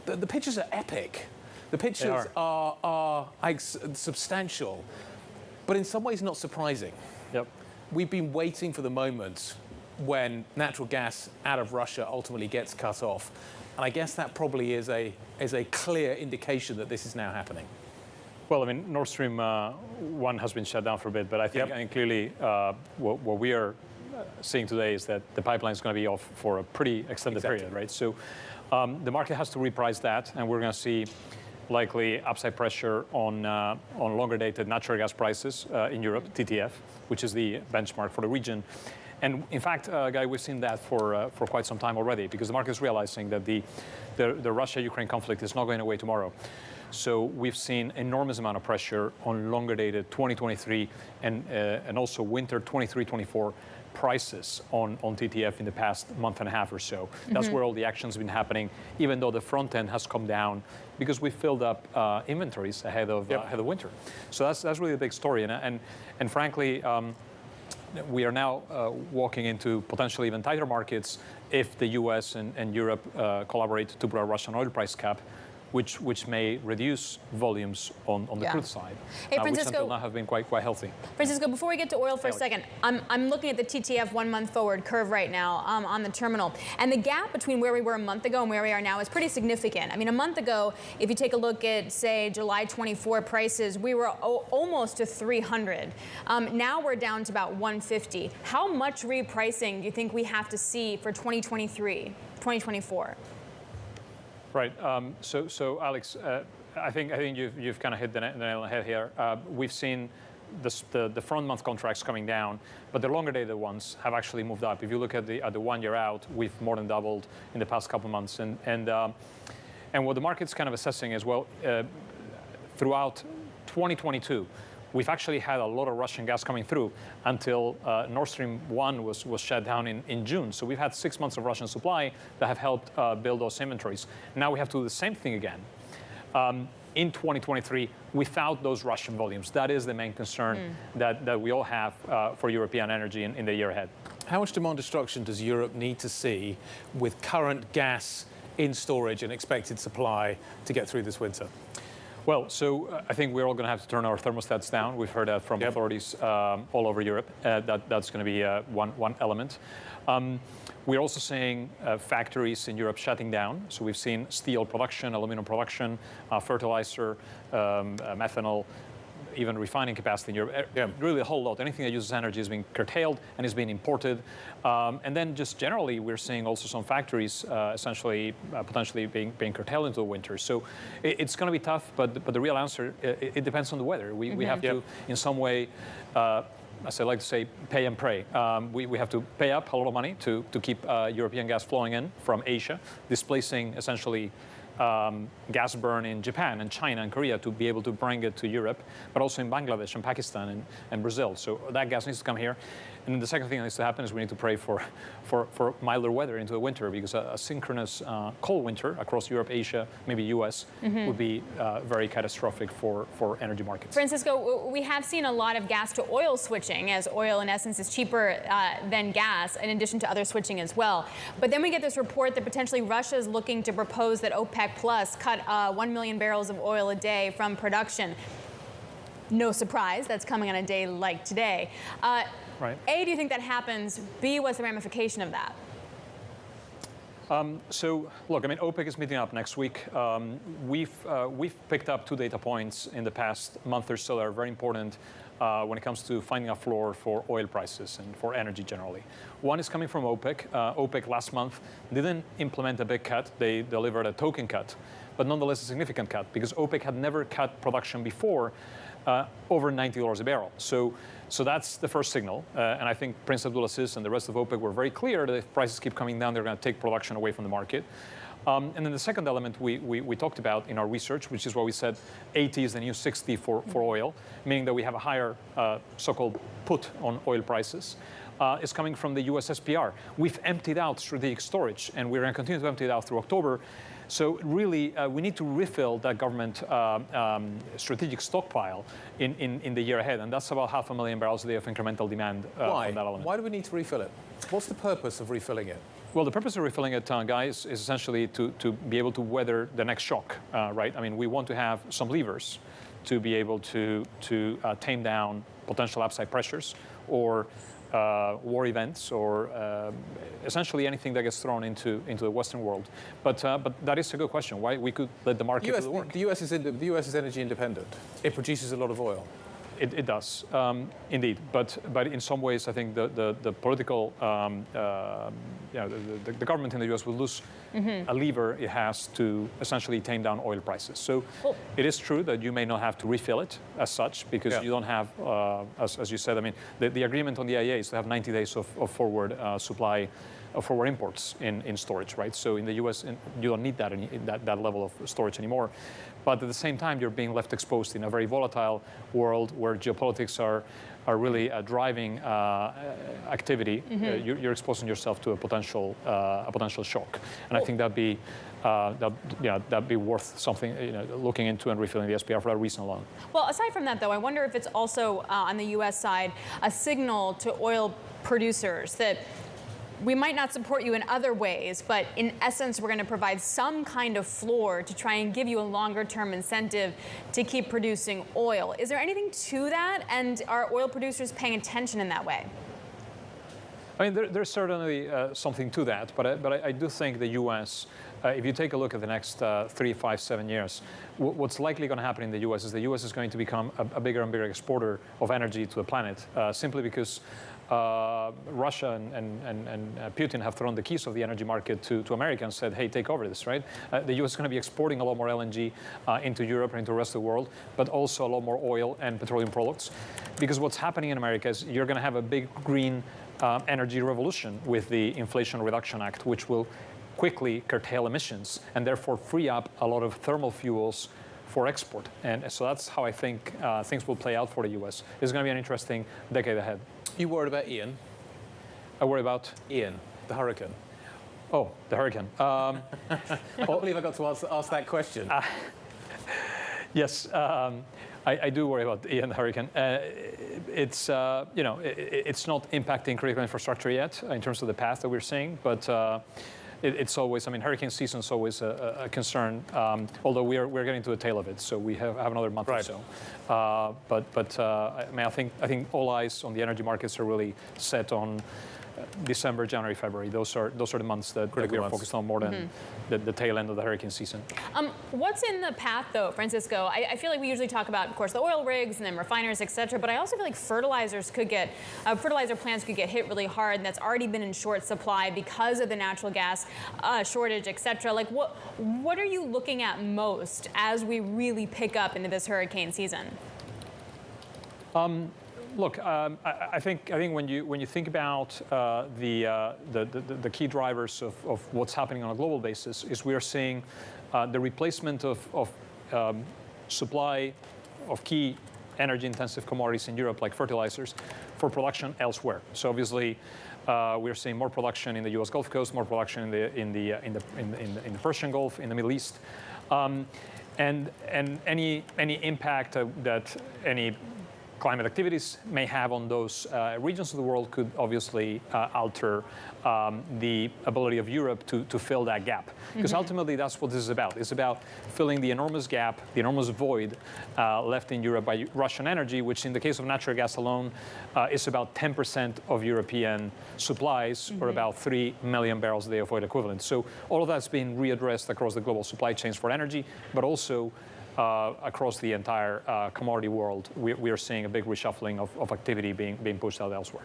the pictures are epic. The pictures are substantial, but in some ways not surprising. Yep. We've been waiting for the moment when natural gas out of Russia ultimately gets cut off. And I guess that probably is a clear indication that this is now happening. Well, I mean, Nord Stream 1 has been shut down for a bit, but I think and clearly what we are seeing today is that the pipeline is going to be off for a pretty extended period, right? So the market has to reprice that, and we're going to see likely upside pressure on longer dated natural gas prices in Europe, TTF, which is the benchmark for the region. And in fact, Guy, we've seen that for quite some time already, because the market is realizing that the Russia-Ukraine conflict is not going away tomorrow. So we've seen enormous amount of pressure on longer dated 2023 and also winter 23-24 prices on TTF in the past month and a half or so. That's where all the action's been happening, even though the front end has come down because we filled up inventories ahead of winter. So that's really the big story. And frankly, we are now walking into potentially even tighter markets if the US and Europe collaborate to put a Russian oil price cap, which may reduce volumes on the crude side, hey, which until now have been quite healthy. Francisco, before we get to oil for a second, I'm looking at the TTF 1 month forward curve right now on the terminal. And the gap between where we were a month ago and where we are now is pretty significant. I mean, a month ago, if you take a look at, say, July 24 prices, we were almost to 300. Now we're down to about 150. How much repricing do you think we have to see for 2023, 2024? Right. So Alex, I think you've kind of hit the nail on the head here. We've seen the front month contracts coming down, but the longer dated ones have actually moved up. If you look at the 1 year out, we've more than doubled in the past couple of months. And what the market's kind of assessing as well, throughout 2022. We've actually had a lot of Russian gas coming through until Nord Stream 1 was shut down in June. So we've had 6 months of Russian supply that have helped build those inventories. Now we have to do the same thing again in 2023 without those Russian volumes. That is the main concern that we all have for European energy in the year ahead. How much demand destruction does Europe need to see with current gas in storage and expected supply to get through this winter? Well, so I think we're all going to have to turn our thermostats down. We've heard that from authorities all over Europe. That's going to be one element. We're also seeing factories in Europe shutting down. So we've seen steel production, aluminum production, fertilizer, methanol, even refining capacity in Europe. Really a whole lot. Anything that uses energy is being curtailed and is being imported. And then just generally, we're seeing also some factories essentially potentially being curtailed into the winter. So it's going to be tough, but the real answer, it depends on the weather. We have to, in some way, as I like to say, pay and pray. We have to pay up a lot of money to keep European gas flowing in from Asia, displacing essentially gas burn in Japan and China and Korea to be able to bring it to Europe, but also in Bangladesh and Pakistan and Brazil. So that gas needs to come here. And the second thing that needs to happen is we need to pray for milder weather into the winter, because a synchronous cold winter across Europe, Asia, maybe US, would be very catastrophic for energy markets. Francisco, we have seen a lot of gas to oil switching, as oil in essence is cheaper than gas, in addition to other switching as well. But then we get this report that potentially Russia is looking to propose that OPEC Plus cut 1 million barrels of oil a day from production. No surprise, that's coming on a day like today. Right. A, do you think that happens? B, what's the ramification of that? So, look, I mean, OPEC is meeting up next week. We've picked up 2 data points in the past month or so that are very important when it comes to finding a floor for oil prices and for energy generally. One is coming from OPEC. OPEC last month didn't implement a big cut. They delivered a token cut, but nonetheless a significant cut, because OPEC had never cut production before over $90 a barrel. So that's the first signal. And I think Prince Abdulaziz and the rest of OPEC were very clear that if prices keep coming down, they're going to take production away from the market. And then the second element we talked about in our research, which is what we said 80 is the new 60 for oil, meaning that we have a higher so-called put on oil prices, is coming from the US SPR. We've emptied out strategic storage, and we're going to continue to empty it out through October. So really, we need to refill that government strategic stockpile in the year ahead, and that's about 500,000 barrels a day of incremental demand from that element. Why do we need to refill it? What's the purpose of refilling it? Well, the purpose of refilling it, guys, is essentially to be able to weather the next shock, right? I mean, we want to have some levers to be able to tame down potential upside pressures or war events or essentially anything that gets thrown into the Western world. But that is a good question. Why we could let the market do the work? The US is energy independent. It produces a lot of oil. It does, indeed. But in some ways, I think the political, the government in the U.S. will lose a lever it has to essentially tame down oil prices. So it is true that you may not have to refill it as such because you don't have, as you said, I mean, the agreement on the IEA is to have 90 days of forward supply, forward imports in storage, right? So in the U.S., you don't need that level of storage anymore. But at the same time, you're being left exposed in a very volatile world where geopolitics are really driving activity. You're exposing yourself to a potential shock, and I think that'd be worth something, looking into and refilling the SPR for that reason alone. Well, aside from that, though, I wonder if it's also on the U.S. side a signal to oil producers that we might not support you in other ways, but in essence, we're going to provide some kind of floor to try and give you a longer-term incentive to keep producing oil. Is there anything to that, and are oil producers paying attention in that way? I mean, there's certainly something to that, but I do think the U.S., if you take a look at the next 3, 5, 7 years, what's likely going to happen in the U.S. is the U.S. is going to become a bigger and bigger exporter of energy to the planet, simply because Russia and Putin have thrown the keys of the energy market to America and said, hey, take over this, right? The U.S. is going to be exporting a lot more LNG into Europe and into the rest of the world, but also a lot more oil and petroleum products. Because what's happening in America is you're going to have a big green energy revolution with the Inflation Reduction Act, which will quickly curtail emissions and therefore free up a lot of thermal fuels for export. And so that's how I think things will play out for the U.S. It's going to be an interesting decade ahead. You worried about Ian? I worry about? Ian, the hurricane. Oh, the hurricane. I can't believe I got to ask that question. Yes, I do worry about Ian, the hurricane. It's it's not impacting critical infrastructure yet in terms of the path that we're seeing, but it's always, I mean, hurricane season is always a concern, although we're getting to the tail of it, so we have another month or so. I mean, I think all eyes on the energy markets are really set on December, January, February. Those are the months that we are focused on more than the tail end of the hurricane season. What's in the path, though, Francisco? I feel like we usually talk about, of course, the oil rigs and then refiners, et cetera, but I also feel like fertilizer plants could get hit really hard, and that's already been in short supply because of the natural gas shortage, et cetera. Like, what are you looking at most as we really pick up into this hurricane season? Look, I think when you think about the key drivers of what's happening on a global basis is we are seeing the replacement of supply of key energy-intensive commodities in Europe, like fertilizers, for production elsewhere. So obviously, we're seeing more production in the U.S. Gulf Coast, more production in the Persian Gulf, in the Middle East, and any impact that any climate activities may have on those regions of the world could obviously alter the ability of Europe to fill that gap. Because ultimately, that's what this is about. It's about filling the enormous gap, the enormous void left in Europe by Russian energy, which in the case of natural gas alone is about 10% of European supplies, or about 3 million barrels a day of oil equivalent. So all of that's being readdressed across the global supply chains for energy, but also across the entire commodity world. We are seeing a big reshuffling of activity being pushed out elsewhere.